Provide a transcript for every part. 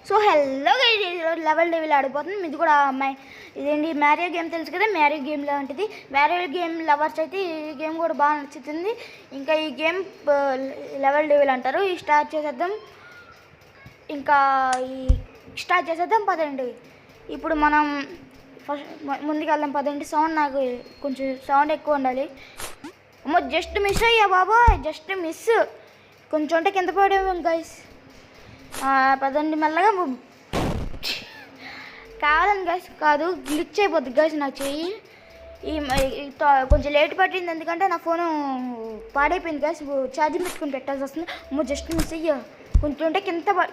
So hello level devil ఆడిపోతుంది. ఇది కూడా అమ్మాయి ఇదేంటి మ్యారియో గేమ్ తెలుసు కదా, మ్యారియో గేమ్ లాంటిది. మ్యారియో గేమ్ లవర్స్ అయితే ఈ గేమ్ కూడా బాగా నచ్చుతుంది. ఇంకా ఈ గేమ్ లెవెల్ డెవిల్ అంటారు. ఈ స్టార్ట్ చేసేద్దాం, ఇంకా ఈ స్టార్ట్ చేసేద్దాం పదండి. ఇప్పుడు మనం ఫస్ట్ ముందుకు వెళ్దాం పదండి. సౌండ్ నాకు కొంచెం సౌండ్ ఎక్కువ ఉండాలి. అమ్మో జస్ట్ మిస్ అయ్యా బాబా, జస్ట్ మిస్, కొంచెం ఉంటే కింద పడేవాం గైస్. పదండి మెల్లగా. కావాలని గైస్ కాదు, గ్లిచ్ అయిపోద్ది గైస్ నాకు చెయ్యి. కొంచెం లేట్ పట్టింది ఎందుకంటే నా ఫోను పాడైపోయింది గైస్, ఛార్జింగ్ పెట్టుకుని పెట్టాల్సి వస్తుంది. అమ్మో జస్ట్ మిస్ అయ్యా, కొంచెం ఉంటే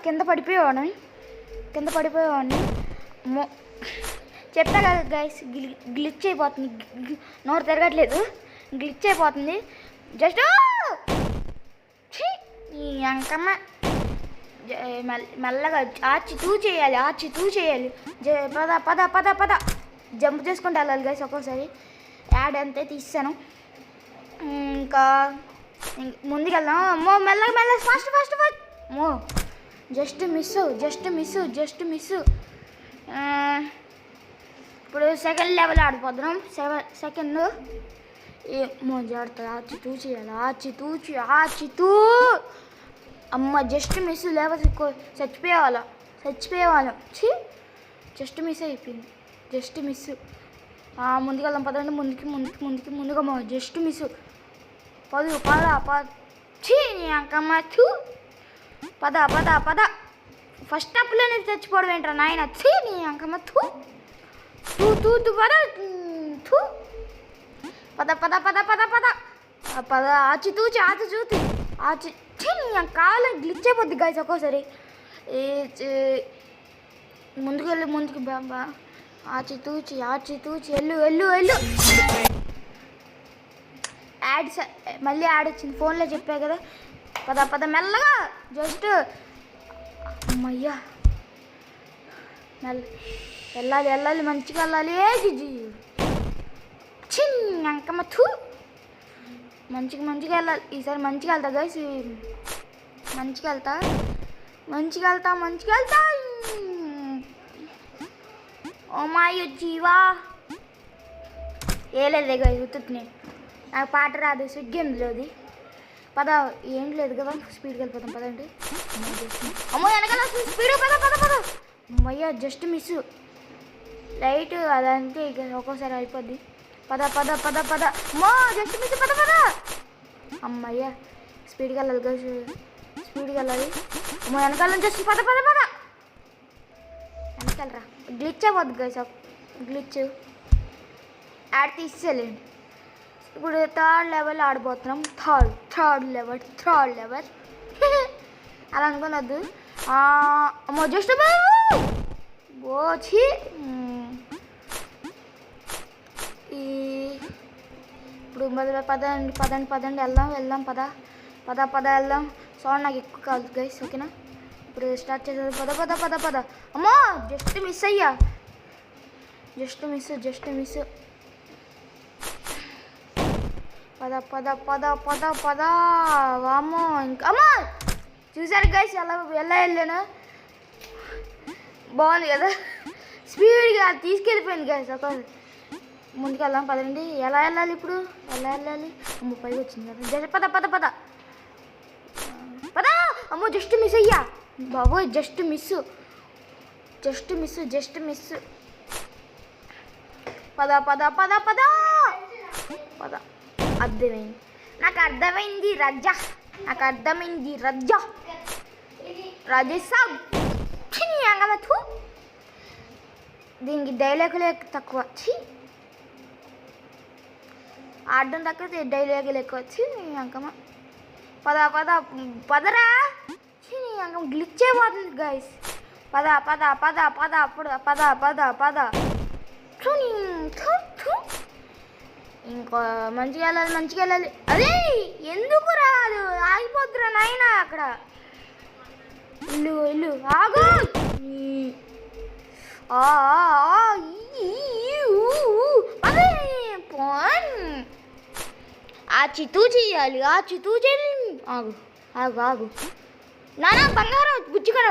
కింద పడిపోయేవాడిని. అమ్మో చెప్తా కదా గైస్, గ్లిచ్ అయిపోతుంది, నోరు తిరగట్లేదు, గ్లిచ్ అయిపోతుంది. జస్ట్ ఈ అంకమ్మ మెల్లగా ఆచి తూ చేయాలి. పద పద పద పద జంప్ చేసుకుంటూ వెళ్ళాలి గైస్. ఒక్కోసారి యాడ్ అంతే తీసాను. ఇంకా ముందుకెళ్దాం. అమ్మో మెల్లగా ఫాస్ట్ అమ్మో జస్ట్ మిస్. ఇప్పుడు సెకండ్ లెవెల్ ఆడిపోతున్నాం. సెకండ్ ఏమో జాగ్రత్త, ఆచి తూ. అమ్మ జస్ట్ మిస్, లేకపోతే చచ్చిపోయేవాళ్ళం. జస్ట్ మిస్ అయిపోయింది, జస్ట్ మిస్. ముందుకెళ్దాం పదండి, ముందుగా జస్ట్ మిస్. పద అంకమ్మ పద. ఫస్ట్ అప్పులోనే చచ్చిపోవడం ఏంట్రా నాయన, నీ అంకమ్మ పద ఆచి కాలం గ్లిచ్ అయిపోద్ది గాయస్ ఒక్కోసారి. ముందుకు బాబా, ఆచి తూచి వెళ్ళు. యాడ్స్ మళ్ళీ యాడ్ వచ్చింది ఫోన్లో, చెప్పా కదా. పద మెల్లగా, జస్ట్ అమ్మయ్యా వెళ్ళాలి మంచిగా వెళ్ళాలి. అంకమ్మ మంచిగా వెళ్ళాలి. ఈసారి మంచిగా వెళ్తా గైస్, మంచిగా వెళ్తా. ఓ మాయో జీవా ఏలేదే గైస్, ఉత్తునే నాకు పాట రాదు, స్విగ్ గేమ్లోది. పద ఏం లేదు కదా, స్పీడ్కి వెళ్ళిపోతాం పదండి. అమ్మో వెనకాల స్పీడ్, పద. అమ్మయ్యా జస్ట్ మిస్, లైట్ అదంతే ఇక ఒక్కోసారి అయిపోద్ది. పద అమ్మో జస్ట్ మిస్, పద. అమ్మయ్యా స్పీడ్కి వెళ్ళాలి గైస్, అమ్మో వెనకాల నుంచి వచ్చి పద వెనకాలరా. గ్లిచ్ అయిపోద్ది గైస్, గ్లిచ్ యాడ్ తీసేయాలండి. ఇప్పుడు థర్డ్ లెవెల్ ఆడిపోతున్నాం. థర్డ్ లెవెల్ అలా అనుకోనొద్దు. అమ్మో జస్ట్ బోచి. ఇప్పుడు పదండి వెళ్దాం పద వెళ్దాం. సౌండ్ నాకు ఎక్కువ కాదు గైస్, ఓకేనా. ఇప్పుడు స్టార్ట్ చేసేది. పద. అమ్మో జస్ట్ మిస్ అయ్యా, జస్ట్ మిస్. పద వామ్మో. ఇంకా అమ్మో చూసారు గైస్ ఎలా వెళ్ళాను, బాగుంది కదా, స్పీడ్గా తీసుకెళ్ళిపోయింది గైస్. ఒక ముందుకు వెళ్దాం పదండి. ఎలా వెళ్ళాలి ఇప్పుడు, అమ్మో పైకి వచ్చింది కదా. పద. అమ్మో జస్ట్ మిస్ అయ్యా బాబోయ్, జస్ట్ మిస్. పద అర్థమైంది రజ్జా రాజేసాబ్. దీనికి డైలాగులే తక్కువ, ఆడడం తక్కువ, డైలాగులు ఎక్కువ. అంకమ్మ పదరా. అంకమ్మ గ్లిచ్ అయిపోతుంది గైస్. పద అప్పుడు పద. ఇంకా మంచిగా వెళ్ళాలి. అదే ఎందుకు రాదు, ఆగిపోతురా నాయన అక్కడ. ఇల్లు ఆగు. ఆచితూ చేయాలి. ఆగు నానా బంగారం బుజ్జిగా